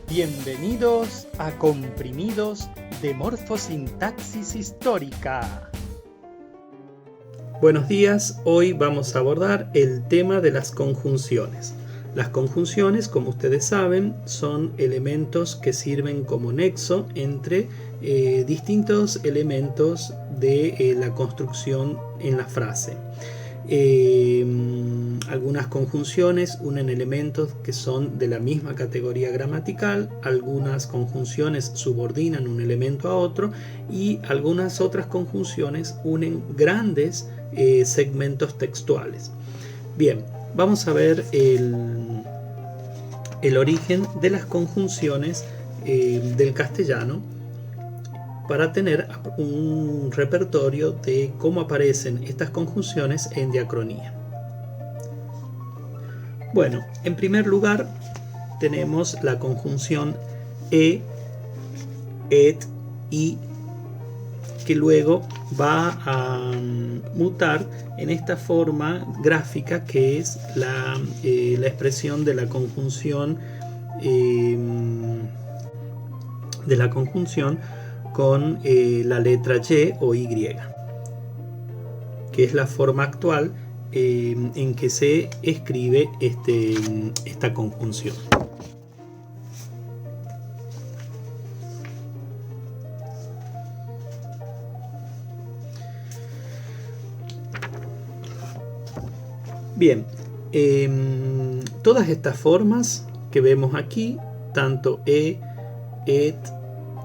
Bienvenidos a Comprimidos de Morfosintaxis Histórica. Buenos días, hoy vamos a abordar el tema de las conjunciones. Las conjunciones, como ustedes saben, son elementos que sirven como nexo entre distintos elementos de la construcción en la frase. Algunas conjunciones unen elementos que son de la misma categoría gramatical, algunas conjunciones subordinan un elemento a otro y algunas otras conjunciones unen grandes segmentos textuales. Bien, vamos a ver el origen de las conjunciones del castellano para tener un repertorio de cómo aparecen estas conjunciones en diacronía. Bueno, en primer lugar tenemos la conjunción e, et, i, que luego va a mutar en esta forma gráfica que es la expresión de la conjunción con la letra Y o Y, que es la forma actual en que se escribe esta conjunción. Bien, todas estas formas que vemos aquí, tanto e, et,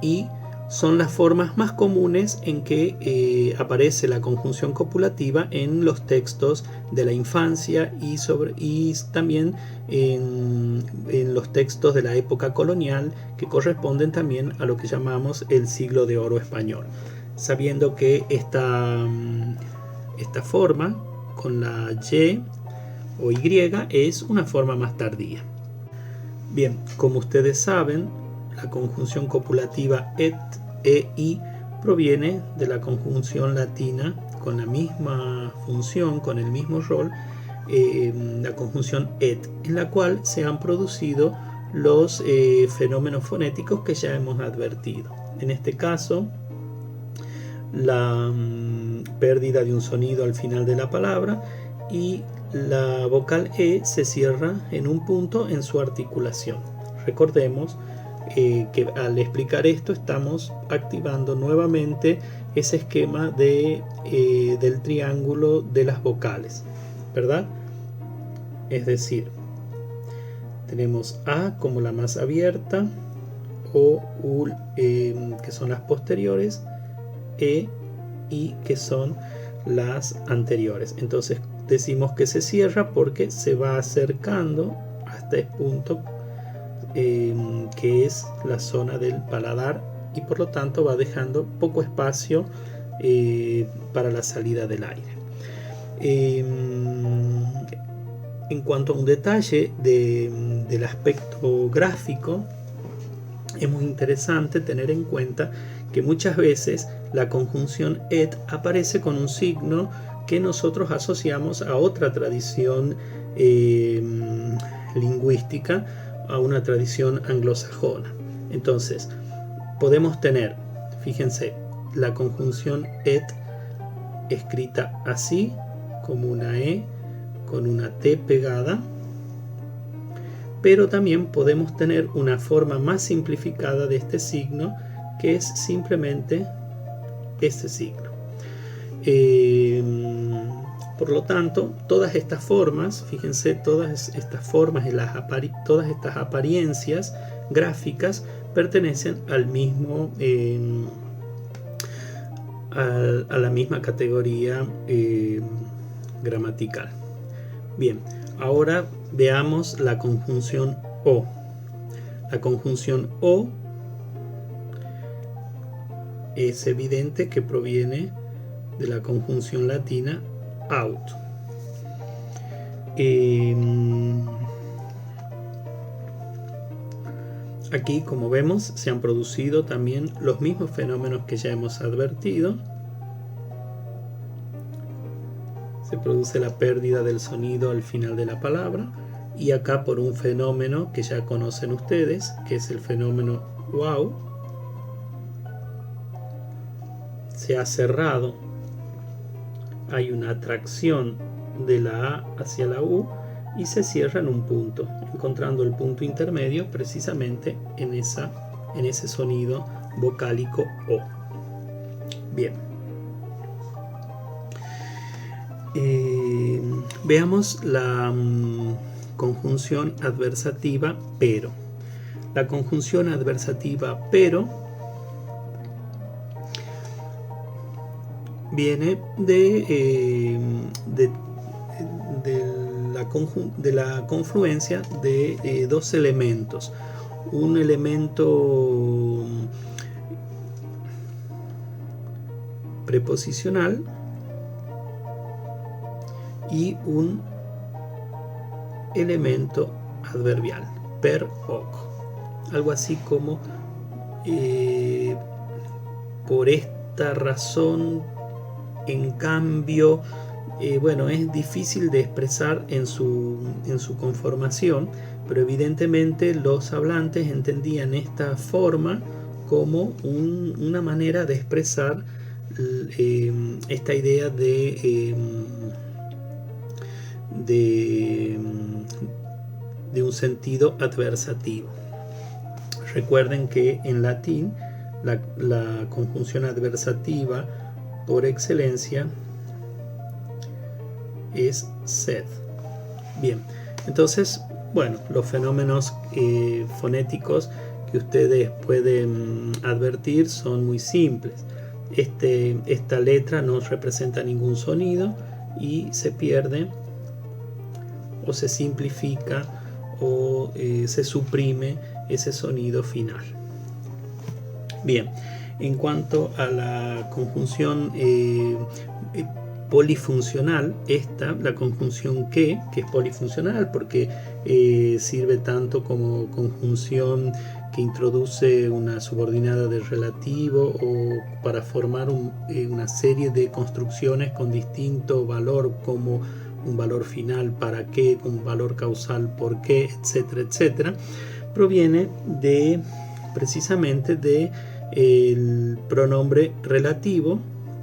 i, son las formas más comunes en que aparece la conjunción copulativa en los textos de la infancia y también en los textos de la época colonial, que corresponden también a lo que llamamos el siglo de oro español, sabiendo que esta forma con la Y o Y es una forma más tardía. Bien, como ustedes saben, la conjunción copulativa et, e, i proviene de la conjunción latina con la misma función, con el mismo rol, la conjunción et, en la cual se han producido los fenómenos fonéticos que ya hemos advertido. En este caso, la pérdida de un sonido al final de la palabra y la vocal e se cierra en un punto en su articulación. Recordemos que al explicar esto estamos activando nuevamente ese esquema del triángulo de las vocales, ¿verdad? Es decir, tenemos A como la más abierta, O, U, que son las posteriores, E, I, que son las anteriores. Entonces decimos que se cierra porque se va acercando hasta el punto que es la zona del paladar y por lo tanto va dejando poco espacio para la salida del aire. En cuanto a un detalle del aspecto gráfico, es muy interesante tener en cuenta que muchas veces la conjunción et aparece con un signo que nosotros asociamos a otra tradición lingüística, a una tradición anglosajona. Entonces, podemos tener, fíjense, la conjunción et escrita así, como una E con una T pegada, pero también podemos tener una forma más simplificada de este signo, que es simplemente este signo. Por lo tanto, todas estas formas, fíjense, todas estas formas y todas estas apariencias gráficas pertenecen al mismo a la misma categoría gramatical. Bien, ahora veamos la conjunción o. La conjunción o es evidente que proviene de la conjunción latina aut. Aquí, como vemos, se han producido también los mismos fenómenos que ya hemos advertido. Se produce la pérdida del sonido al final de la palabra y acá por un fenómeno que ya conocen ustedes, que es el fenómeno wow, se ha cerrado, hay una atracción de la A hacia la U y se cierra en un punto, encontrando el punto intermedio precisamente en ese sonido vocálico O. Bien. Veamos la conjunción adversativa pero. La conjunción adversativa pero viene de la confluencia de dos elementos. Un elemento preposicional y un elemento adverbial, per hoc. Algo así como por esta razón, en cambio, bueno, es difícil de expresar en su conformación, pero evidentemente los hablantes entendían esta forma como una manera de expresar esta idea de un sentido adversativo. Recuerden que en latín la conjunción adversativa por excelencia es sed. Bien, entonces, bueno, los fenómenos fonéticos que ustedes pueden advertir son muy simples. Esta letra no representa ningún sonido y se pierde o se simplifica o se suprime ese sonido final. Bien, en cuanto a la conjunción polifuncional, la conjunción que es polifuncional porque sirve tanto como conjunción que introduce una subordinada del relativo o para formar una serie de construcciones con distinto valor, como un valor final para qué, un valor causal por qué, etcétera, etcétera, proviene precisamente del pronombre relativo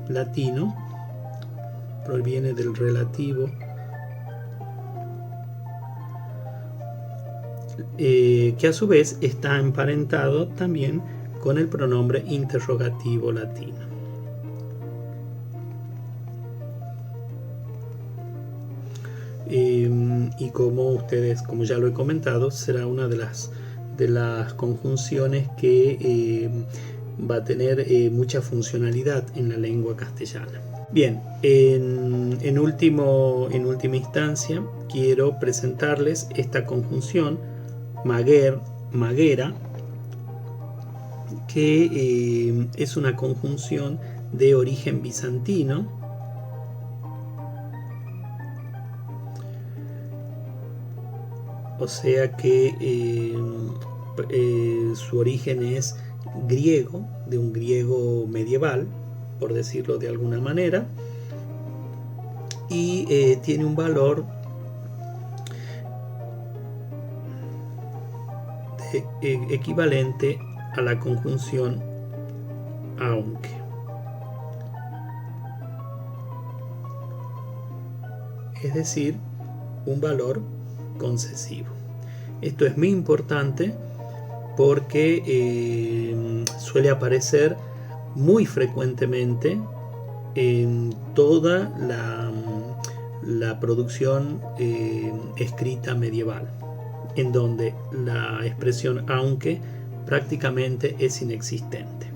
latino, proviene del relativo que a su vez está emparentado también con el pronombre interrogativo latino. Y como ya lo he comentado, será una de las conjunciones que va a tener mucha funcionalidad en la lengua castellana. Bien, en última instancia quiero presentarles esta conjunción maguera, que es una conjunción de origen bizantino, o sea que su origen es griego, de un griego medieval, por decirlo de alguna manera, y tiene un valor equivalente a la conjunción aunque. Es decir, un valor concesivo. Esto es muy importante porque suele aparecer muy frecuentemente en toda la producción escrita medieval, en donde la expresión aunque prácticamente es inexistente.